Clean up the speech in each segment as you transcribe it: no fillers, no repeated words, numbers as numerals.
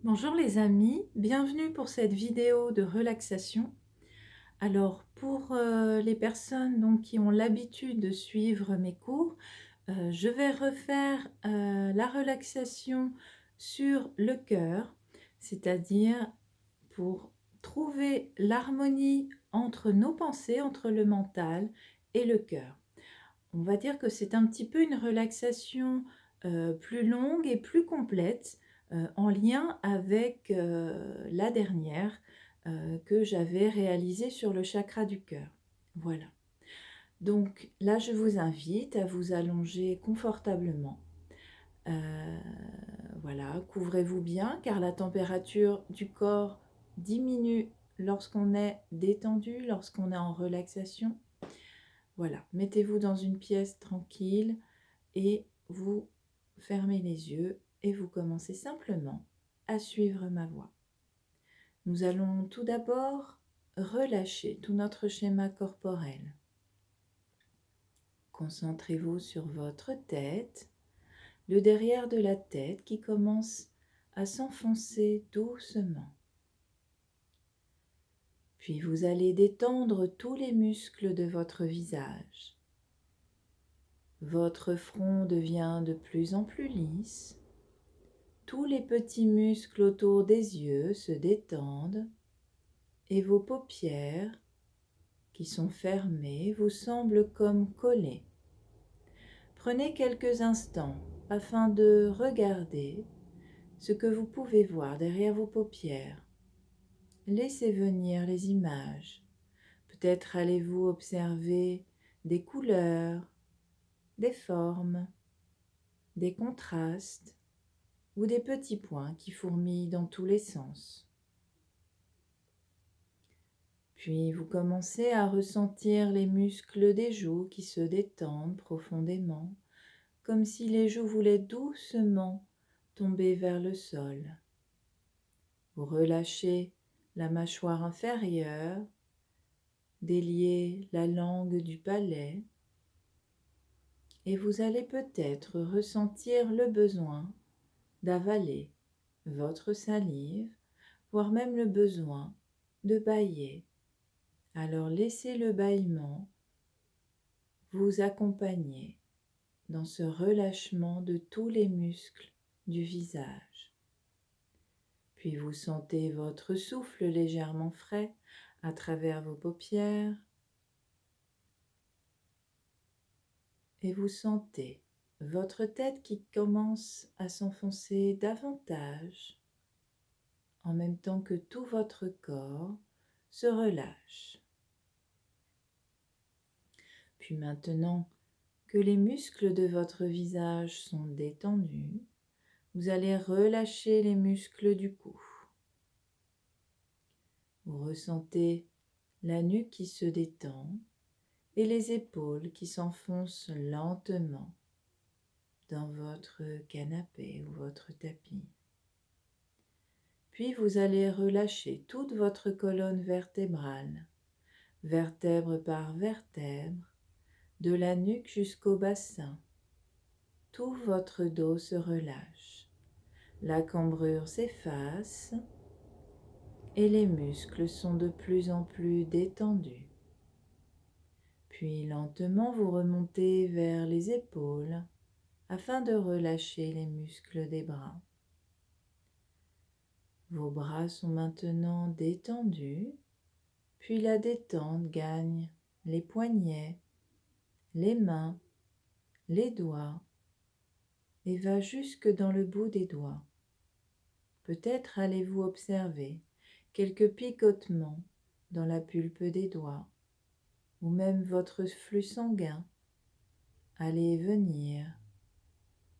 Bonjour les amis, bienvenue pour cette vidéo de relaxation. Alors pour les personnes qui ont l'habitude de suivre mes cours, je vais refaire la relaxation sur le cœur, c'est-à-dire pour trouver l'harmonie entre nos pensées, entre le mental et le cœur. On va dire que c'est un petit peu une relaxation plus longue et plus complète en lien avec la dernière que j'avais réalisée sur le chakra du cœur. Voilà. Donc là, je vous invite à vous allonger confortablement. Euh, voilà, couvrez-vous bien car la température du corps diminue lorsqu'on est détendu, lorsqu'on est en relaxation. Voilà, mettez-vous dans une pièce tranquille et vous fermez les yeux et vous commencez simplement à suivre ma voix. Nous allons tout d'abord relâcher tout notre schéma corporel. Concentrez-vous sur votre tête, le derrière de la tête qui commence à s'enfoncer doucement. Puis vous allez détendre tous les muscles de votre visage. Votre front devient de plus en plus lisse. Tous les petits muscles autour des yeux se détendent et vos paupières, qui sont fermées, vous semblent comme collées. Prenez quelques instants afin de regarder ce que vous pouvez voir derrière vos paupières. Laissez venir les images. Peut-être allez-vous observer des couleurs, des formes, des contrastes ou des petits points qui fourmillent dans tous les sens. Puis vous commencez à ressentir les muscles des joues qui se détendent profondément, comme si les joues voulaient doucement tomber vers le sol. Vous relâchez la mâchoire inférieure, déliez la langue du palais, et vous allez peut-être ressentir le besoin d'avaler votre salive, voire même le besoin de bâiller. Alors laissez le bâillement vous accompagner dans ce relâchement de tous les muscles du visage. Puis vous sentez votre souffle légèrement frais à travers vos paupières et vous sentez votre tête qui commence à s'enfoncer davantage en même temps que tout votre corps se relâche. Puis maintenant que les muscles de votre visage sont détendus, vous allez relâcher les muscles du cou. Vous ressentez la nuque qui se détend et les épaules qui s'enfoncent lentement dans votre canapé ou votre tapis. Puis vous allez relâcher toute votre colonne vertébrale, vertèbre par vertèbre, de la nuque jusqu'au bassin. Tout votre dos se relâche. La cambrure s'efface et les muscles sont de plus en plus détendus. Puis lentement vous remontez vers les épaules afin de relâcher les muscles des bras. Vos bras sont maintenant détendus, puis la détente gagne les poignets, les mains, les doigts et va jusque dans le bout des doigts. Peut-être allez-vous observer quelques picotements dans la pulpe des doigts, ou même votre flux sanguin aller et venir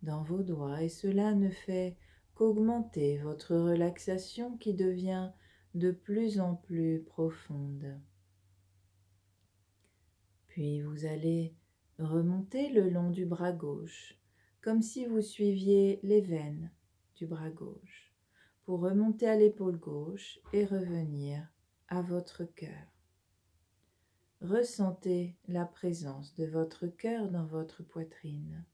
dans vos doigts, et cela ne fait qu'augmenter votre relaxation qui devient de plus en plus profonde. Puis vous allez remonter le long du bras gauche, comme si vous suiviez les veines du bras gauche, pour remonter à l'épaule gauche et revenir à votre cœur. Ressentez la présence de votre cœur dans votre poitrine.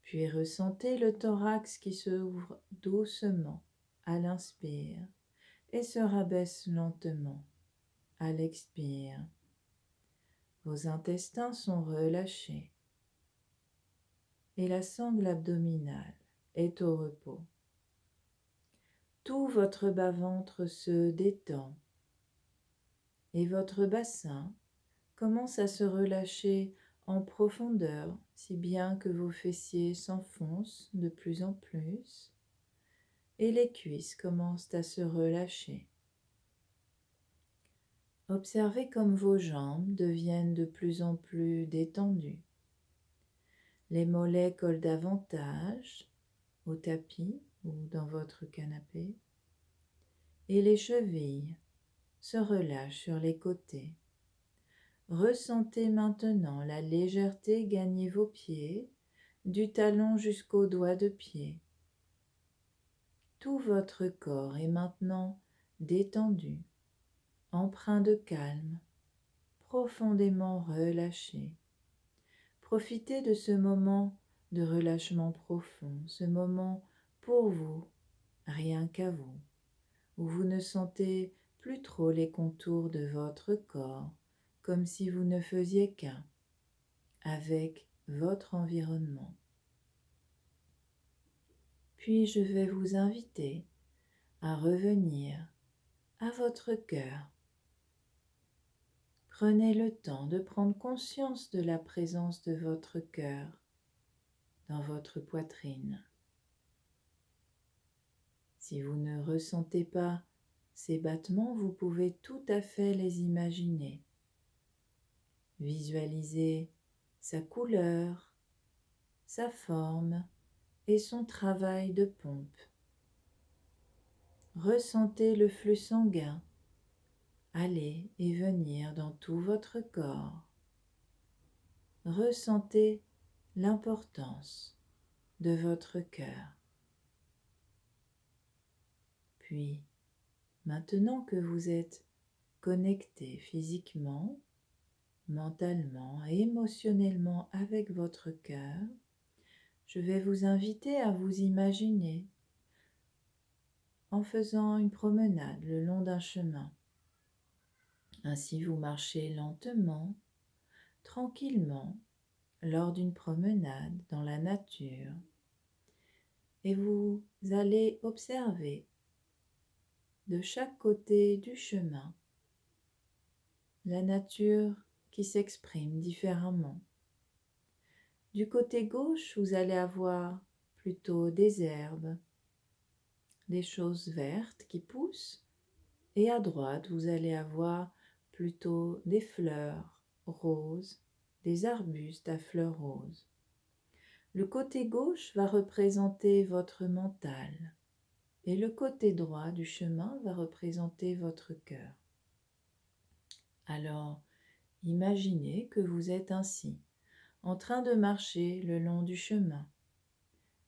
Puis ressentez le thorax qui s'ouvre doucement à l'inspire et se rabaisse lentement à l'expire. Vos intestins sont relâchés et la sangle abdominale est au repos. Tout votre bas-ventre se détend et votre bassin commence à se relâcher en profondeur, si bien que vos fessiers s'enfoncent de plus en plus et les cuisses commencent à se relâcher. Observez comme vos jambes deviennent de plus en plus détendues. Les mollets collent davantage au tapis ou dans votre canapé et les chevilles se relâchent sur les côtés. Ressentez maintenant la légèreté gagner vos pieds, du talon jusqu'au doigt de pied. Tout votre corps est maintenant détendu, empreint de calme, profondément relâché. Profitez de ce moment de relâchement profond, ce moment pour vous, rien qu'à vous, où vous ne sentez plus trop les contours de votre corps, comme si vous ne faisiez qu'un avec votre environnement. Puis je vais vous inviter à revenir à votre cœur. Prenez le temps de prendre conscience de la présence de votre cœur dans votre poitrine. Si vous ne ressentez pas ces battements, vous pouvez tout à fait les imaginer. Visualisez sa couleur, sa forme et son travail de pompe. Ressentez le flux sanguin aller et venir dans tout votre corps. Ressentez l'importance de votre cœur. Puis, maintenant que vous êtes connecté physiquement, mentalement et émotionnellement avec votre cœur, je vais vous inviter à vous imaginer en faisant une promenade le long d'un chemin. Ainsi, vous marchez lentement, tranquillement, lors d'une promenade dans la nature, et vous allez observer de chaque côté du chemin la nature qui s'exprime différemment. Du côté gauche, vous allez avoir plutôt des herbes, des choses vertes qui poussent, et à droite, vous allez avoir plutôt des fleurs roses, des arbustes à fleurs roses. Le côté gauche va représenter votre mental et le côté droit du chemin va représenter votre cœur. Alors, imaginez que vous êtes ainsi, en train de marcher le long du chemin.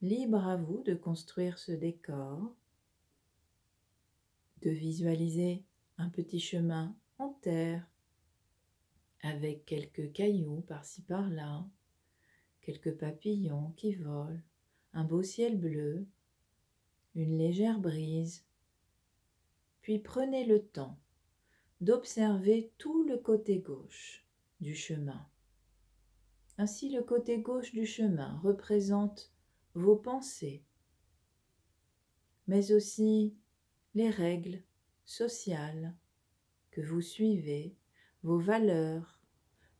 Libre à vous de construire ce décor, de visualiser un petit chemin en terre, avec quelques cailloux par-ci par-là, quelques papillons qui volent, un beau ciel bleu, une légère brise. Puis prenez le temps d'observer tout le côté gauche du chemin. Ainsi, le côté gauche du chemin représente vos pensées, mais aussi les règles sociales que vous suivez, vos valeurs,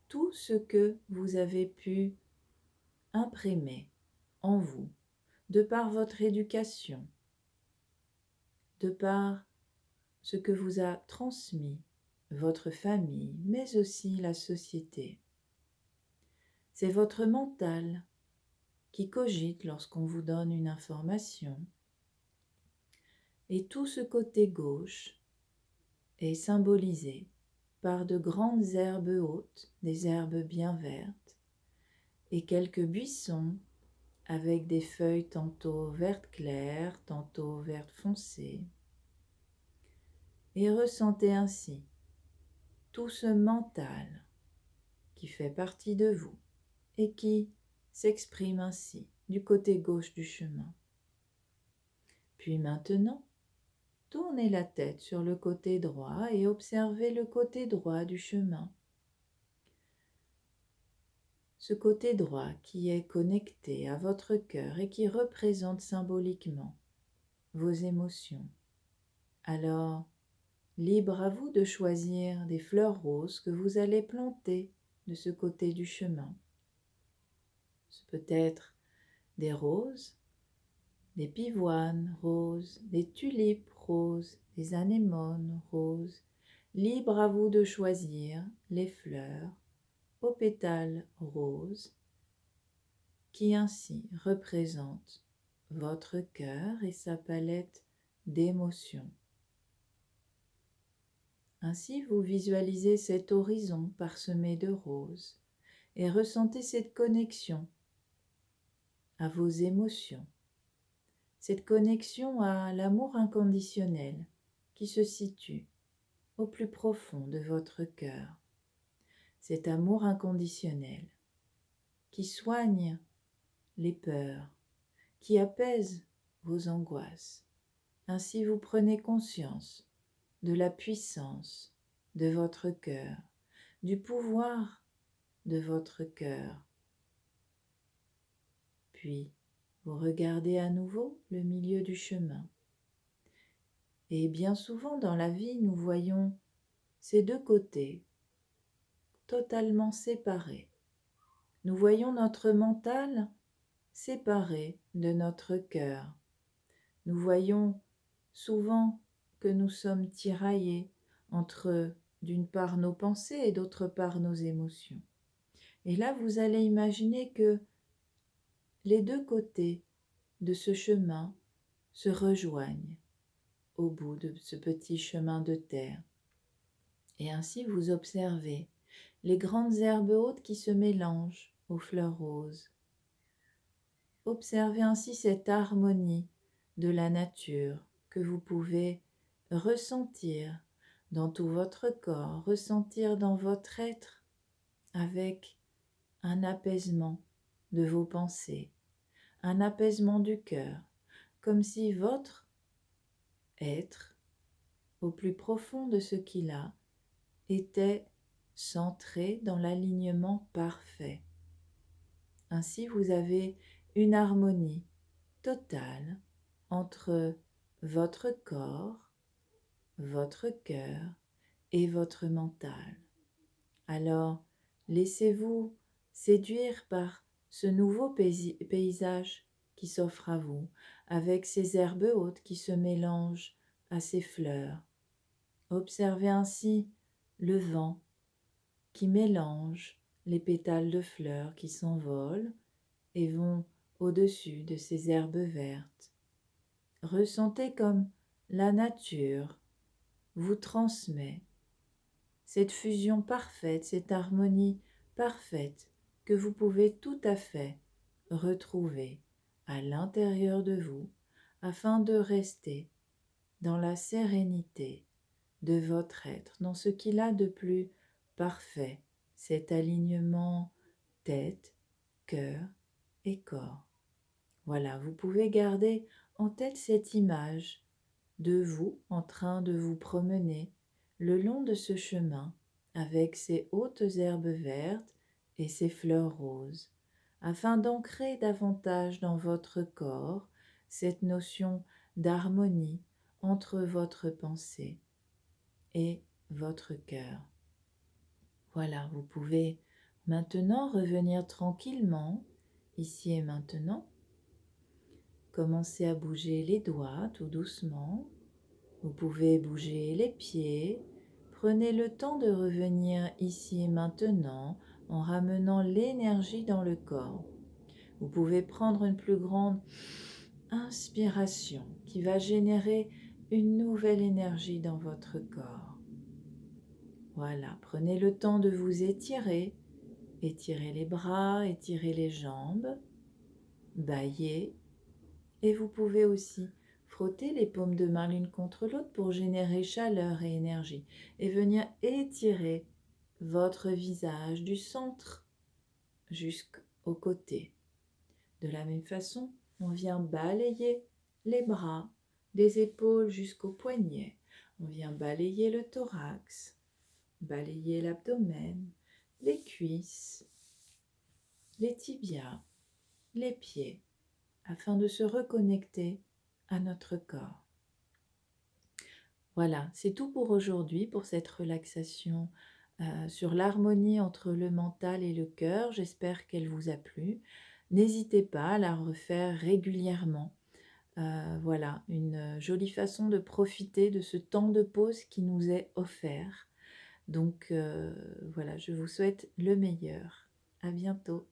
tout ce que vous avez pu imprimer en vous, de par votre éducation, de par ce que vous a transmis votre famille, mais aussi la société. C'est votre mental qui cogite lorsqu'on vous donne une information. Et tout ce côté gauche est symbolisé par de grandes herbes hautes, des herbes bien vertes, et quelques buissons avec des feuilles tantôt vertes claires, tantôt vertes foncées. Et ressentez ainsi tout ce mental qui fait partie de vous et qui s'exprime ainsi du côté gauche du chemin. Puis maintenant, tournez la tête sur le côté droit et observez le côté droit du chemin. Ce côté droit qui est connecté à votre cœur et qui représente symboliquement vos émotions. Alors, libre à vous de choisir des fleurs roses que vous allez planter de ce côté du chemin. Ce peut être des roses, des pivoines roses, des tulipes roses, des anémones roses. Libre à vous de choisir les fleurs aux pétales roses qui ainsi représentent votre cœur et sa palette d'émotions. Ainsi, vous visualisez cet horizon parsemé de roses et ressentez cette connexion à vos émotions, cette connexion à l'amour inconditionnel qui se situe au plus profond de votre cœur. Cet amour inconditionnel qui soigne les peurs, qui apaise vos angoisses. Ainsi, vous prenez conscience de la puissance de votre cœur, du pouvoir de votre cœur. Puis, vous regardez à nouveau le milieu du chemin. Et bien souvent dans la vie, nous voyons ces deux côtés totalement séparés. Nous voyons notre mental séparé de notre cœur. Nous voyons souvent que nous sommes tiraillés entre d'une part nos pensées et d'autre part nos émotions. Et là, vous allez imaginer que les deux côtés de ce chemin se rejoignent au bout de ce petit chemin de terre. Et ainsi vous observez les grandes herbes hautes qui se mélangent aux fleurs roses. Observez ainsi cette harmonie de la nature que vous pouvez ressentir dans tout votre corps, ressentir dans votre être avec un apaisement de vos pensées, un apaisement du cœur, comme si votre être, au plus profond de ce qu'il a, était centré dans l'alignement parfait. Ainsi, vous avez une harmonie totale entre votre corps, votre cœur et votre mental. Alors, laissez-vous séduire par ce nouveau paysage qui s'offre à vous, avec ces herbes hautes qui se mélangent à ces fleurs. Observez ainsi le vent qui mélange les pétales de fleurs qui s'envolent et vont au-dessus de ces herbes vertes. Ressentez comme la nature vous transmet cette fusion parfaite, cette harmonie parfaite que vous pouvez tout à fait retrouver à l'intérieur de vous afin de rester dans la sérénité de votre être, dans ce qu'il a de plus parfait, cet alignement tête, cœur et corps. Voilà, vous pouvez garder en tête cette image de vous en train de vous promener le long de ce chemin avec ces hautes herbes vertes et ces fleurs roses, afin d'ancrer davantage dans votre corps cette notion d'harmonie entre votre pensée et votre cœur. Voilà, vous pouvez maintenant revenir tranquillement, ici et maintenant. Commencez à bouger les doigts tout doucement. Vous pouvez bouger les pieds. Prenez le temps de revenir ici et maintenant en ramenant l'énergie dans le corps. Vous pouvez prendre une plus grande inspiration qui va générer une nouvelle énergie dans votre corps. Voilà, prenez le temps de vous étirer. Étirez les bras, étirez les jambes, bâillez. Et vous pouvez aussi frotter les paumes de main l'une contre l'autre pour générer chaleur et énergie et venir étirer votre visage du centre jusqu'au côté. De la même façon, on vient balayer les bras, des épaules jusqu'aux poignets. On vient balayer le thorax, balayer l'abdomen, les cuisses, les tibias, les pieds, afin de se reconnecter à notre corps. Voilà, c'est tout pour aujourd'hui, pour cette relaxation sur l'harmonie entre le mental et le cœur. J'espère qu'elle vous a plu. N'hésitez pas à la refaire régulièrement. Voilà, une jolie façon de profiter de ce temps de pause qui nous est offert. Donc voilà, je vous souhaite le meilleur. À bientôt.